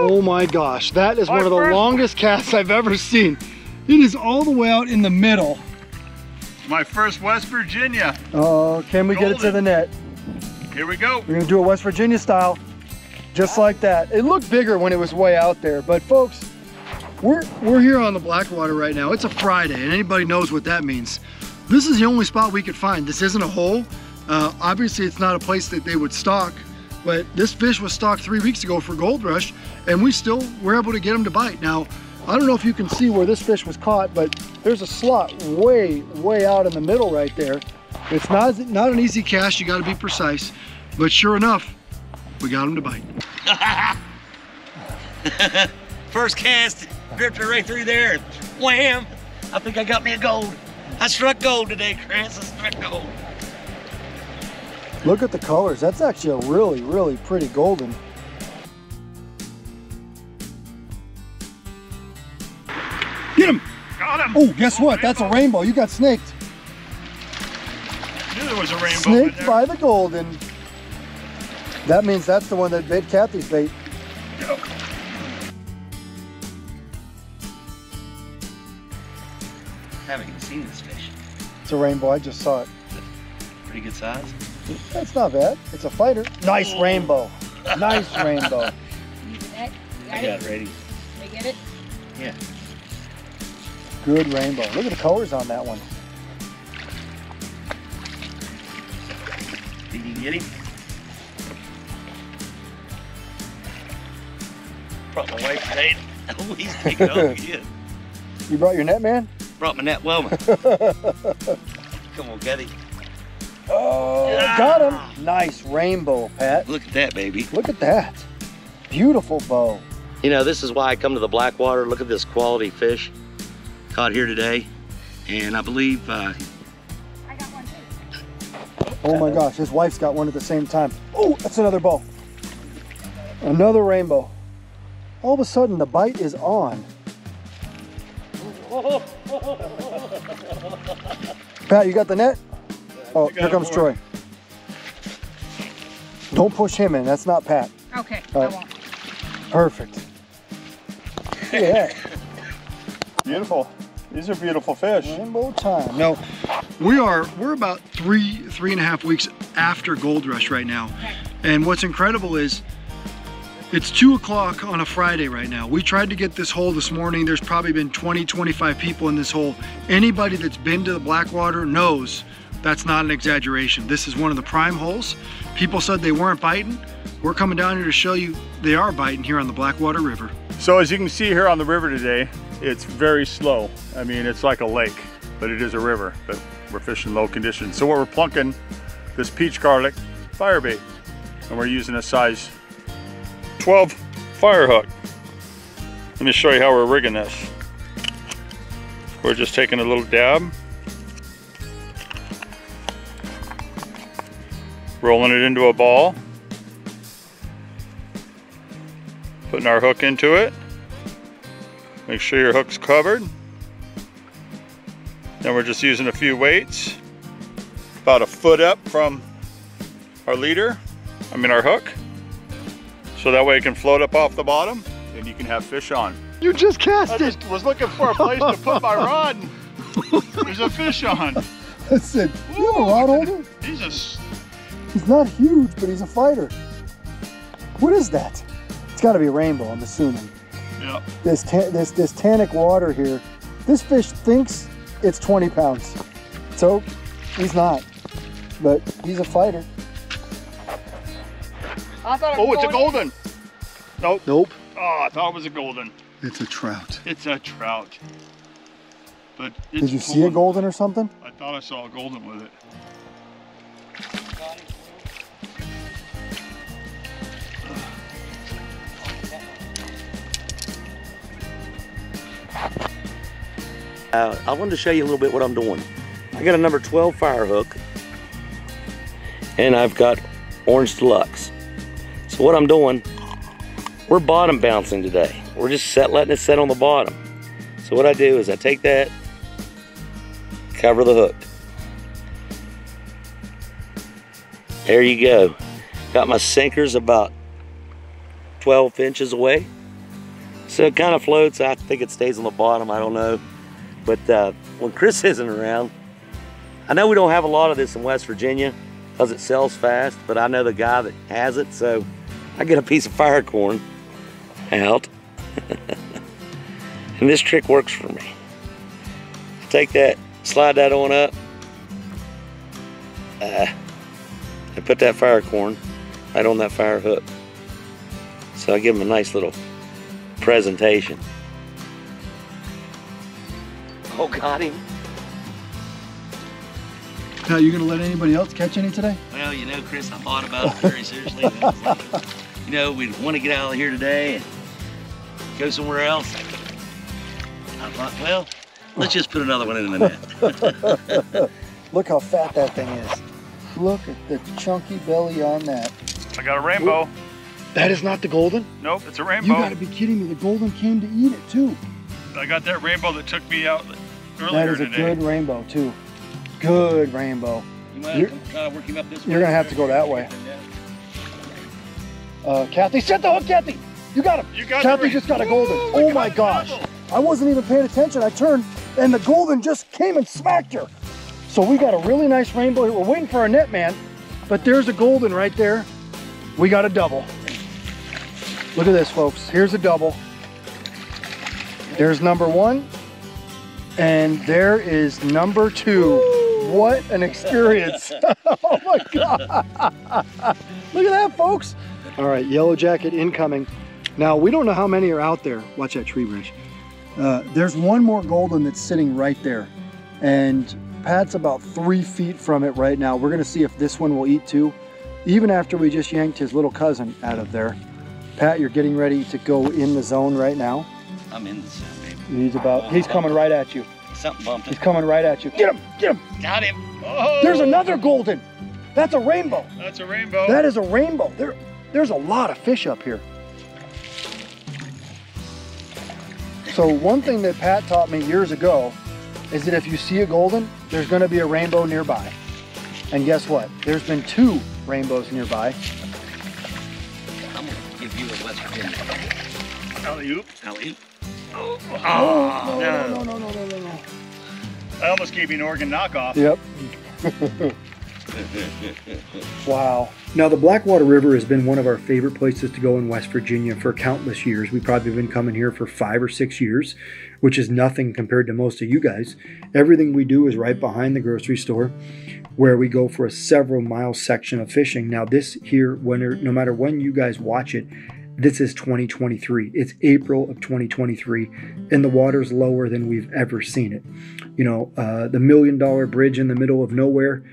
Oh my gosh, that is one of the longest casts I've ever seen. It is all the way out in the middle. My first West Virginia. Oh, can we get it to the net? Here we go. We're gonna do a West Virginia style, just like that. It looked bigger when it was way out there, but folks, we're here on the Blackwater right now. It's a Friday, and anybody knows what that means. This is the only spot we could find. This isn't a hole. Obviously, it's not a place that they would stock, but this fish was stocked 3 weeks ago for Gold Rush, and we still were able to get him to bite. Now, I don't know if you can see where this fish was caught, but there's a slot way out in the middle right there. It's not an easy cast, you gotta be precise, but sure enough, we got him to bite. First cast, gripped her right through there, and wham! I think I got me a gold. I struck gold today, Chris, I struck gold. Look at the colors, that's actually a really pretty golden. Get him! Got him! Oh, guess what? That's a rainbow. You got snaked. I knew there was a rainbow. Snaked by the golden. That means that's the one that bit Kathy's bait. Yep. Haven't even seen this fish. It's a rainbow. I just saw it. Pretty good size. That's not bad. It's a fighter. Nice rainbow. Nice rainbow. I got it ready. Did I get it? Yeah. Good rainbow. Look at the colors on that one. Think you can get him? Brought my wife today. Oh, he's taking over again. You brought your net, man? Brought my net Wellman. Come on, Kathy. Oh, got him. Nice rainbow, Pat. Look at that, baby. Look at that. Beautiful bow. You know, this is why I come to the Blackwater. Look at this quality fish caught here today. And I believe... I got one too. Oh my gosh, his wife's got one at the same time. Oh, that's another bow. Another rainbow. All of a sudden, the bite is on. Pat, you got the net? Oh, here comes Troy. Don't push him in, that's not Pat. Okay, I won't. Perfect. Yeah. Beautiful. These are beautiful fish. Rainbow time. No, we're about three and a half weeks after Gold Rush right now. Okay. And what's incredible is it's 2 o'clock on a Friday right now. We tried to get this hole this morning. There's probably been 20, 25 people in this hole. Anybody that's been to the Blackwater knows that's not an exaggeration. This is one of the prime holes. People said they weren't biting. We're coming down here to show you they are biting here on the Blackwater River. So as you can see here on the river today, it's very slow. I mean, it's like a lake, but it is a river, but we're fishing low conditions. So we're plunking this peach garlic fire bait, and we're using a size 12 fire hook. Let me show you how we're rigging this. We're just taking a little dab, rolling it into a ball, putting our hook into it. Make sure your hook's covered. Then we're just using a few weights, about a foot up from our leader, our hook. So that way it can float up off the bottom and you can have fish on. You just cast I just was looking for a place to put my rod. There's a fish on. I said, you have a rod holder? He's not huge, but he's a fighter. What is that? It's gotta be a rainbow, I'm assuming. Yep. This tannic water here, this fish thinks it's 20 pounds. So he's not, but he's a fighter. Oh, it's a golden. Nope. Nope. Oh, I thought it was a golden. It's a trout. It's a trout. But it's Did you see a golden or something? I thought I saw a golden with it. I wanted to show you a little bit what I'm doing. I got a number 12 fire hook, and I've got Orange Deluxe. So what I'm doing, we're bottom bouncing today. We're just letting it set on the bottom. So what I do is I take that, cover the hook. There you go. Got my sinkers about 12 inches away. So it kind of floats. I think it stays on the bottom, I don't know. But when Chris isn't around, I know we don't have a lot of this in West Virginia because it sells fast, but I know the guy that has it, so I get a piece of fire corn out. And this trick works for me. Take that, slide that on up, and put that fire corn right on that fire hook. So I give him a nice little presentation. Oh, got him. Now, you gonna let anybody else catch any today? Well, you know, Chris, I thought about it very seriously. And I was like, you know, we want to get out of here today and go somewhere else. I thought, well, let's just put another one in the net. Look how fat that thing is. Look at the chunky belly on that. I got a rainbow. Ooh. That is not the golden? Nope, it's a rainbow. You gotta be kidding me. The golden came to eat it too. I got that rainbow that took me out earlier That is a today. good rainbow too. Good rainbow. You might have to try to work him up this way. You're gonna have to go that way. Kathy, set the hook, Kathy. You got him. You got Kathy just got a golden. Ooh, Oh my gosh. I wasn't even paying attention. I turned and the golden just came and smacked her. So we got a really nice rainbow here. We're waiting for our net man, but there's a golden right there. We got a double. Look at this, folks. Here's a double. There's number one, and there is number two. What an experience. Oh my God. Look at that, folks. All right, yellow jacket incoming. Now, we don't know how many are out there. Watch that tree branch. There's one more golden that's sitting right there. And Pat's about 3 feet from it right now. We're gonna see if this one will eat too, even after we just yanked his little cousin out of there. Pat, you're getting ready to go in the zone right now. I'm in the zone, baby. He's coming right at you. Something bumped He's it. coming right at you. Get him, get him. Got him. Oh, There's another golden. That's a rainbow. that's a rainbow. That is a rainbow. There's a lot of fish up here. So one thing that Pat taught me years ago is that if you see a golden, there's gonna be a rainbow nearby. And guess what? There's been 2 rainbows nearby. I'm gonna give you a West Virginia. Alley-oop. Alley-oop. Oh, no. I almost gave you an Oregon knockoff. Yep. Wow. Now, the Blackwater River has been one of our favorite places to go in West Virginia for countless years. We've probably been coming here for 5 or 6 years, which is nothing compared to most of you guys. Everything we do is right behind the grocery store, where we go for a several mile section of fishing. Now, this here, no matter when you guys watch it, this is 2023. It's April of 2023, and the water's lower than we've ever seen it. You know, the $1 Million Bridge in the middle of nowhere,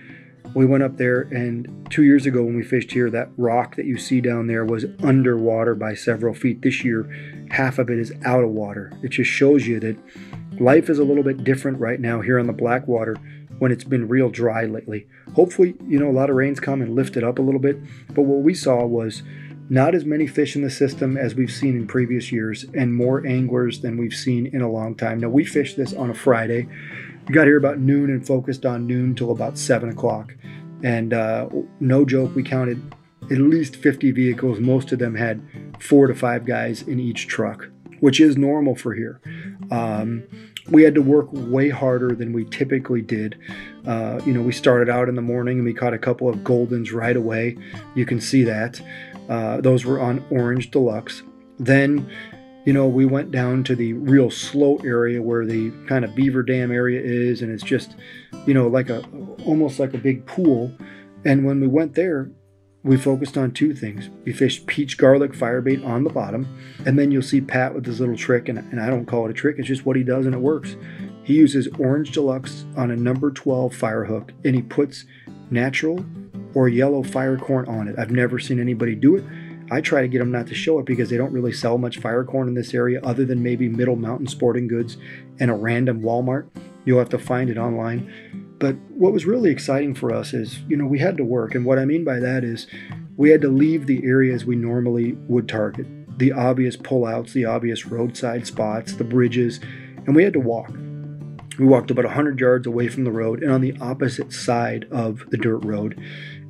we went up there, and 2 years ago when we fished here, that rock that you see down there was underwater by several feet. This year, half of it is out of water. It just shows you that life is a little bit different right now here on the Blackwater when it's been real dry lately. Hopefully, you know, a lot of rains come and lift it up a little bit, but what we saw was not as many fish in the system as we've seen in previous years, and more anglers than we've seen in a long time. Now, we fished this on a Friday. We got here about noon and focused on noon till about 7 o'clock. And no joke, we counted at least 50 vehicles. Most of them had 4 to 5 guys in each truck, which is normal for here. We had to work way harder than we typically did. You know, we started out in the morning and we caught a couple of goldens right away. You can see that. Those were on Orange Deluxe. Then, you know, we went down to the real slow area where the kind of beaver dam area is, and it's just, you know, almost like a big pool. And when we went there, we focused on 2 things. We fished peach garlic firebait on the bottom, and then you'll see Pat with his little trick, and I don't call it a trick, it's just what he does and it works. He uses Orange Deluxe on a number 12 fire hook, and he puts natural or yellow fire corn on it. I've never seen anybody do it. I try to get them not to show it because they don't really sell much fire corn in this area other than maybe Middle Mountain Sporting Goods and a random Walmart. You'll have to find it online. But what was really exciting for us is, you know, we had to work. And what I mean by that is we had to leave the areas we normally would target. The obvious pullouts, the obvious roadside spots, the bridges, and we had to walk. We walked about 100 yards away from the road and on the opposite side of the dirt road.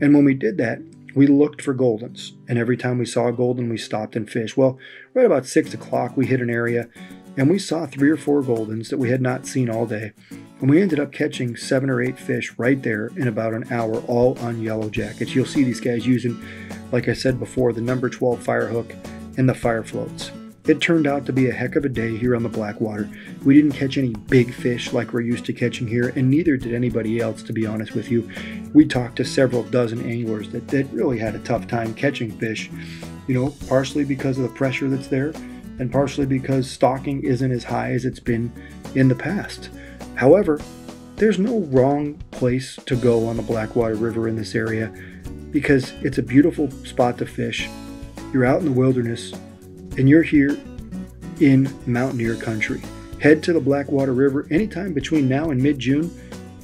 And when we did that, we looked for goldens, and every time we saw a golden, we stopped and fished. Well, right about 6 o'clock, we hit an area, and we saw 3 or 4 goldens that we had not seen all day. And we ended up catching 7 or 8 fish right there in about an hour, all on yellow jackets. You'll see these guys using, like I said before, the number 12 fire hook and the fire floats. It turned out to be a heck of a day here on the Blackwater. We didn't catch any big fish like we're used to catching here, and neither did anybody else, to be honest with you. We talked to several dozen anglers that really had a tough time catching fish, you know, partially because of the pressure that's there, and partially because stocking isn't as high as it's been in the past. However, there's no wrong place to go on the Blackwater River in this area because it's a beautiful spot to fish. You're out in the wilderness, and you're here in mountaineer country. Head to the Blackwater River anytime between now and mid-June,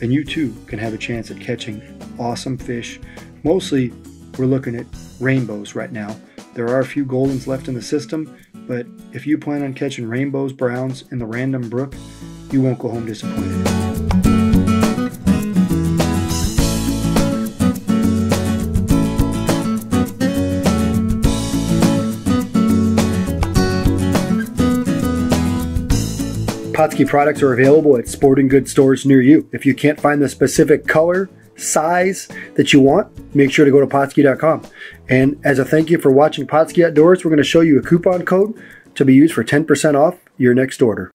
and you too can have a chance at catching awesome fish. Mostly, we're looking at rainbows right now. There are a few goldens left in the system, but if you plan on catching rainbows, browns, in the random brook, you won't go home disappointed. Pautzke products are available at sporting goods stores near you. If you can't find the specific color, size that you want, make sure to go to Pautzke.com. And as a thank you for watching Pautzke Outdoors, we're going to show you a coupon code to be used for 10% off your next order.